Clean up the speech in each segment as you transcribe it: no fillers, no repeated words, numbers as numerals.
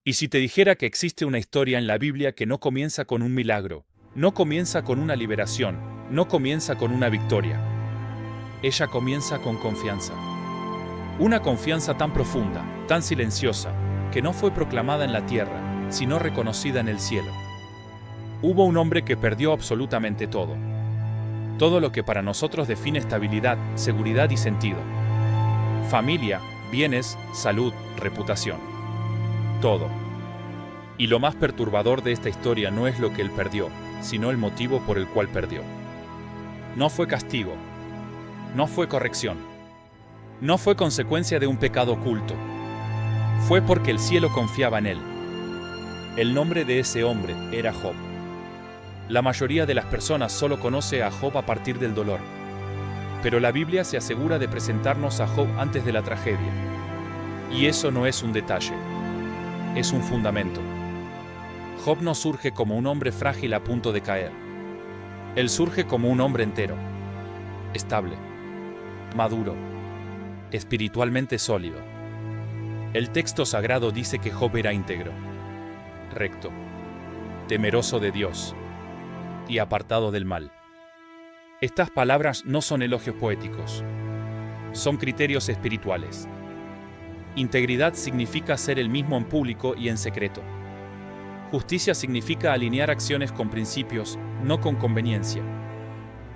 ¿Y si te dijera que existe una historia en la Biblia que no comienza con un milagro, no comienza con una liberación, no comienza con una victoria? Ella comienza con confianza. Una confianza tan profunda, tan silenciosa, que no fue proclamada en la tierra, sino reconocida en el cielo. Hubo un hombre que perdió absolutamente todo. Todo lo que para nosotros define estabilidad, seguridad y sentido. Familia, bienes, salud, reputación. Todo. Y lo más perturbador de esta historia no es lo que él perdió, sino el motivo por el cual perdió. No fue castigo. No fue corrección. No fue consecuencia de un pecado oculto. Fue porque el cielo confiaba en él. El nombre de ese hombre era Job. La mayoría de las personas solo conoce a Job a partir del dolor. Pero la Biblia se asegura de presentarnos a Job antes de la tragedia. Y eso no es un detalle. Es un fundamento. Job no surge como un hombre frágil a punto de caer. Él surge como un hombre entero, estable, maduro, espiritualmente sólido. El texto sagrado dice que Job era íntegro, recto, temeroso de Dios y apartado del mal. Estas palabras no son elogios poéticos, son criterios espirituales. Integridad significa ser el mismo en público y en secreto. Justicia significa alinear acciones con principios, no con conveniencia.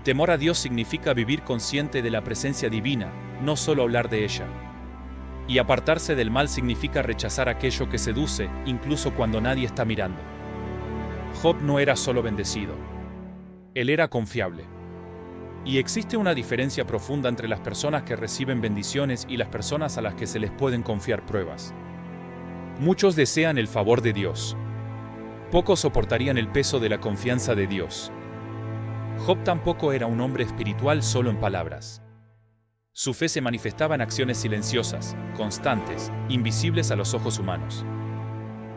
Temor a Dios significa vivir consciente de la presencia divina, no solo hablar de ella. Y apartarse del mal significa rechazar aquello que seduce, incluso cuando nadie está mirando. Job no era solo bendecido. Él era confiable. Y existe una diferencia profunda entre las personas que reciben bendiciones y las personas a las que se les pueden confiar pruebas. Muchos desean el favor de Dios. Pocos soportarían el peso de la confianza de Dios. Job tampoco era un hombre espiritual solo en palabras. Su fe se manifestaba en acciones silenciosas, constantes, invisibles a los ojos humanos.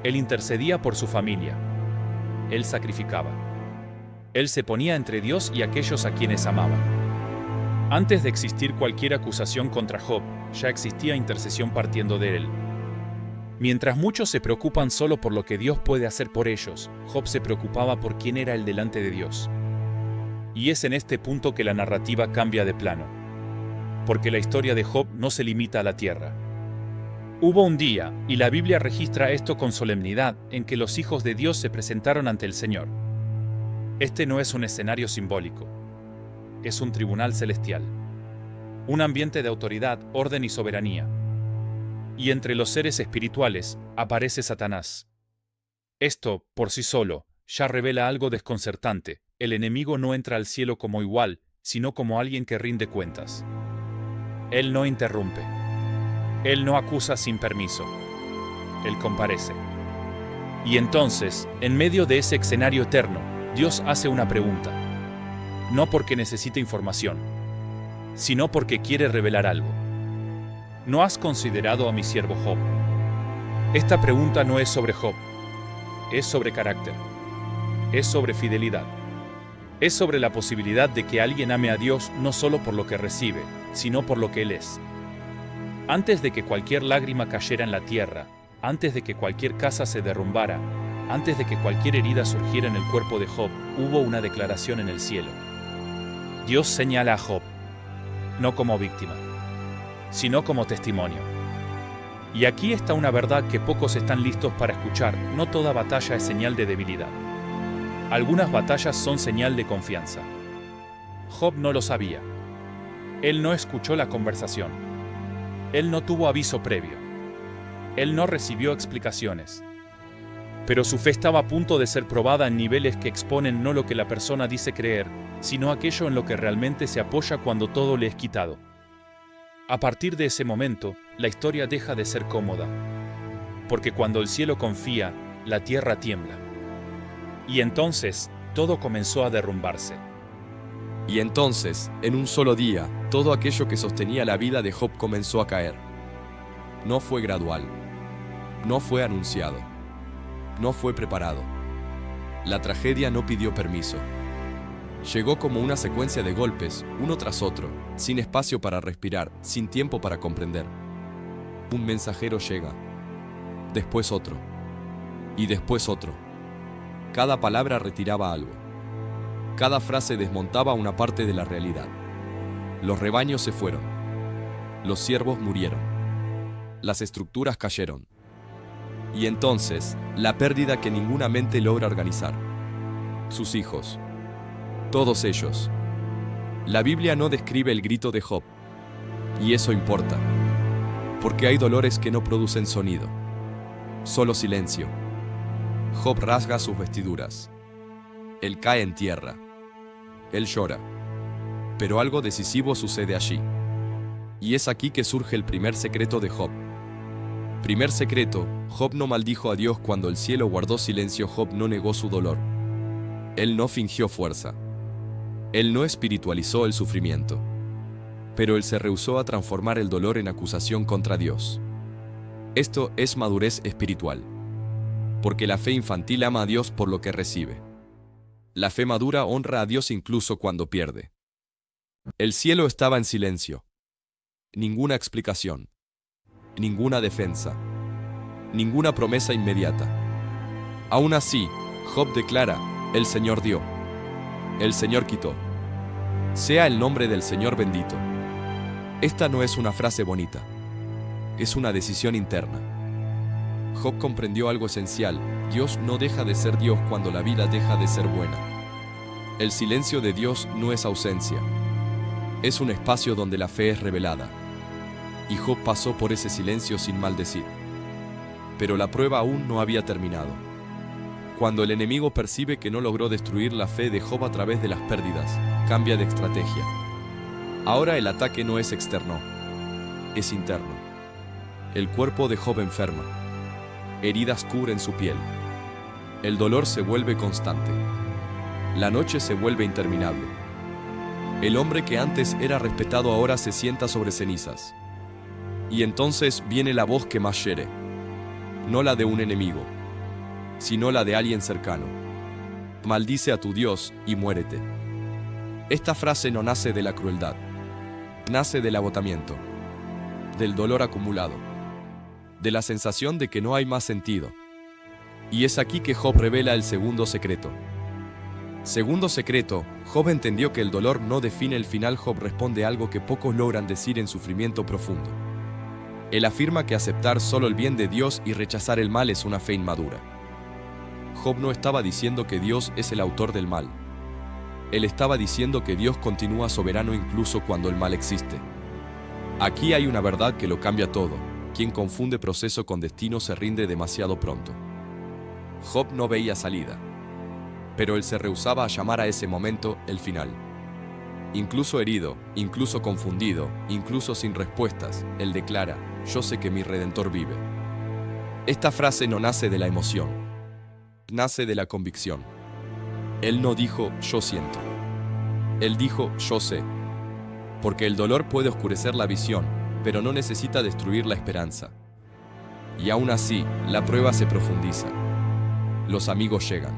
Él intercedía por su familia. Él sacrificaba. Él se ponía entre Dios y aquellos a quienes amaba. Antes de existir cualquier acusación contra Job, ya existía intercesión partiendo de él. Mientras muchos se preocupan solo por lo que Dios puede hacer por ellos, Job se preocupaba por quién era él delante de Dios. Y es en este punto que la narrativa cambia de plano. Porque la historia de Job no se limita a la tierra. Hubo un día, y la Biblia registra esto con solemnidad, en que los hijos de Dios se presentaron ante el Señor. Este no es un escenario simbólico. Es un tribunal celestial. Un ambiente de autoridad, orden y soberanía. Y entre los seres espirituales aparece Satanás. Esto, por sí solo, ya revela algo desconcertante. El enemigo no entra al cielo como igual, sino como alguien que rinde cuentas. Él no interrumpe. Él no acusa sin permiso. Él comparece. Y entonces, en medio de ese escenario eterno, Dios hace una pregunta. No porque necesite información, sino porque quiere revelar algo. ¿No has considerado a mi siervo Job? Esta pregunta no es sobre Job. Es sobre carácter. Es sobre fidelidad. Es sobre la posibilidad de que alguien ame a Dios no solo por lo que recibe, sino por lo que Él es. Antes de que cualquier lágrima cayera en la tierra, antes de que cualquier casa se derrumbara, antes de que cualquier herida surgiera en el cuerpo de Job, hubo una declaración en el cielo. Dios señala a Job, no como víctima, sino como testimonio. Y aquí está una verdad que pocos están listos para escuchar: no toda batalla es señal de debilidad. Algunas batallas son señal de confianza. Job no lo sabía. Él no escuchó la conversación. Él no tuvo aviso previo. Él no recibió explicaciones. Pero su fe estaba a punto de ser probada en niveles que exponen no lo que la persona dice creer, sino aquello en lo que realmente se apoya cuando todo le es quitado. A partir de ese momento, la historia deja de ser cómoda. Porque cuando el cielo confía, la tierra tiembla. Y entonces, todo comenzó a derrumbarse. Y entonces, en un solo día, todo aquello que sostenía la vida de Job comenzó a caer. No fue gradual. No fue anunciado. No fue preparado. La tragedia no pidió permiso. Llegó como una secuencia de golpes, uno tras otro, sin espacio para respirar, sin tiempo para comprender. Un mensajero llega. Después otro. y después otro. Cada palabra retiraba algo. Cada frase desmontaba una parte de la realidad. Los rebaños se fueron. Los siervos murieron. Las estructuras cayeron. Y entonces, la pérdida que ninguna mente logra organizar. Sus hijos. Todos ellos. La Biblia no describe el grito de Job. Y eso importa. Porque hay dolores que no producen sonido. Solo silencio. Job rasga sus vestiduras. Él cae en tierra. Él llora. Pero algo decisivo sucede allí. Y es aquí que surge el primer secreto de Job. Primer secreto, Job no maldijo a Dios cuando el cielo guardó silencio. Job no negó su dolor. Él no fingió fuerza. Él no espiritualizó el sufrimiento. Pero él se rehusó a transformar el dolor en acusación contra Dios. Esto es madurez espiritual. Porque la fe infantil ama a Dios por lo que recibe. La fe madura honra a Dios incluso cuando pierde. El cielo estaba en silencio. Ninguna explicación. Ninguna defensa. Ninguna promesa inmediata. Aún así, Job declara, el Señor dio. El Señor quitó. Sea el nombre del Señor bendito. Esta no es una frase bonita. Es una decisión interna. Job comprendió algo esencial. Dios no deja de ser Dios cuando la vida deja de ser buena. El silencio de Dios no es ausencia. Es un espacio donde la fe es revelada. Y Job pasó por ese silencio sin maldecir. Pero la prueba aún no había terminado. Cuando el enemigo percibe que no logró destruir la fe de Job a través de las pérdidas, cambia de estrategia. Ahora el ataque no es externo, es interno. El cuerpo de Job enferma. Heridas cubren su piel. El dolor se vuelve constante. La noche se vuelve interminable. El hombre que antes era respetado ahora se sienta sobre cenizas. Y entonces viene la voz que más hiere. No la de un enemigo, sino la de alguien cercano. Maldice a tu Dios y muérete. Esta frase no nace de la crueldad. Nace del agotamiento, del dolor acumulado, de la sensación de que no hay más sentido. Y es aquí que Job revela el segundo secreto. Segundo secreto, Job entendió que el dolor no define el final. Job responde algo que pocos logran decir en sufrimiento profundo. Él afirma que aceptar solo el bien de Dios y rechazar el mal es una fe inmadura. Job no estaba diciendo que Dios es el autor del mal. Él estaba diciendo que Dios continúa soberano incluso cuando el mal existe. Aquí hay una verdad que lo cambia todo. Quien confunde proceso con destino se rinde demasiado pronto. Job no veía salida, pero él se rehusaba a llamar a ese momento el final. Incluso herido, incluso confundido, incluso sin respuestas, él declara, yo sé que mi Redentor vive. Esta frase no nace de la emoción, nace de la convicción. Él no dijo, yo siento. Él dijo, yo sé. Porque el dolor puede oscurecer la visión, pero no necesita destruir la esperanza. Y aún así, la prueba se profundiza. Los amigos llegan.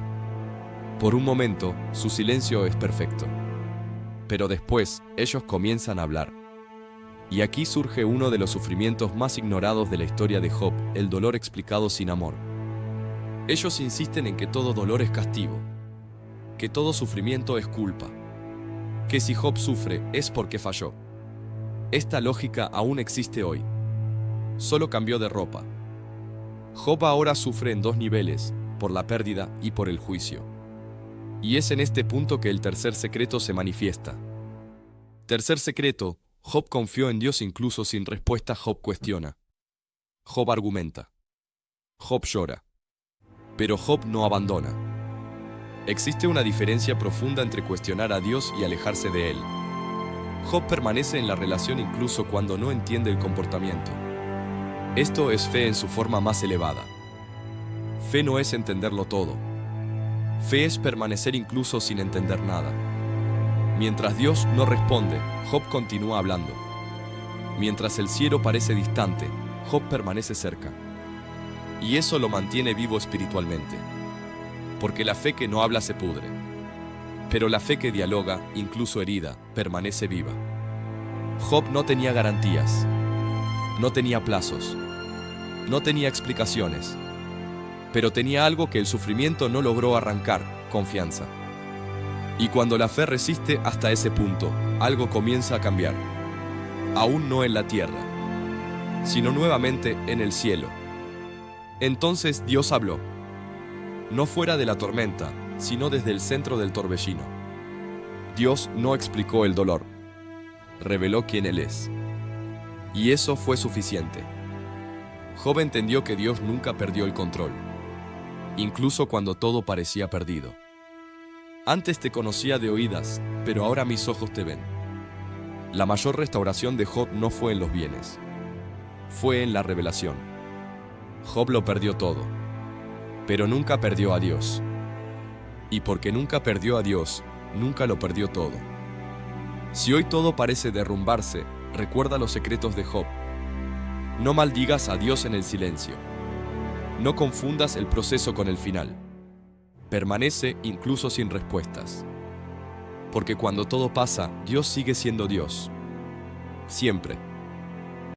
Por un momento, su silencio es perfecto. Pero después, ellos comienzan a hablar. Y aquí surge uno de los sufrimientos más ignorados de la historia de Job, el dolor explicado sin amor. Ellos insisten en que todo dolor es castigo, que todo sufrimiento es culpa, que si Job sufre es porque falló. Esta lógica aún existe hoy. Solo cambió de ropa. Job ahora sufre en dos niveles, por la pérdida y por el juicio. Y es en este punto que el tercer secreto se manifiesta. Tercer secreto, Job confió en Dios incluso sin respuesta. Job cuestiona. Job argumenta. Job llora. Pero Job no abandona. Existe una diferencia profunda entre cuestionar a Dios y alejarse de Él. Job permanece en la relación incluso cuando no entiende el comportamiento. Esto es fe en su forma más elevada. Fe no es entenderlo todo. Fe es permanecer incluso sin entender nada. Mientras Dios no responde, Job continúa hablando. Mientras el cielo parece distante, Job permanece cerca. Y eso lo mantiene vivo espiritualmente. Porque la fe que no habla se pudre. Pero la fe que dialoga, incluso herida, permanece viva. Job no tenía garantías. No tenía plazos. No tenía explicaciones. Pero tenía algo que el sufrimiento no logró arrancar: confianza. Y cuando la fe resiste hasta ese punto, algo comienza a cambiar. Aún no en la tierra, sino nuevamente en el cielo. Entonces Dios habló, no fuera de la tormenta, sino desde el centro del torbellino. Dios no explicó el dolor, reveló quién Él es. Y eso fue suficiente. Job entendió que Dios nunca perdió el control, incluso cuando todo parecía perdido. Antes te conocía de oídas, pero ahora mis ojos te ven. La mayor restauración de Job no fue en los bienes, fue en la revelación. Job lo perdió todo, pero nunca perdió a Dios. Y porque nunca perdió a Dios, nunca lo perdió todo. Si hoy todo parece derrumbarse, recuerda los secretos de Job. No maldigas a Dios en el silencio. No confundas el proceso con el final. Permanece incluso sin respuestas. Porque cuando todo pasa, Dios sigue siendo Dios. Siempre.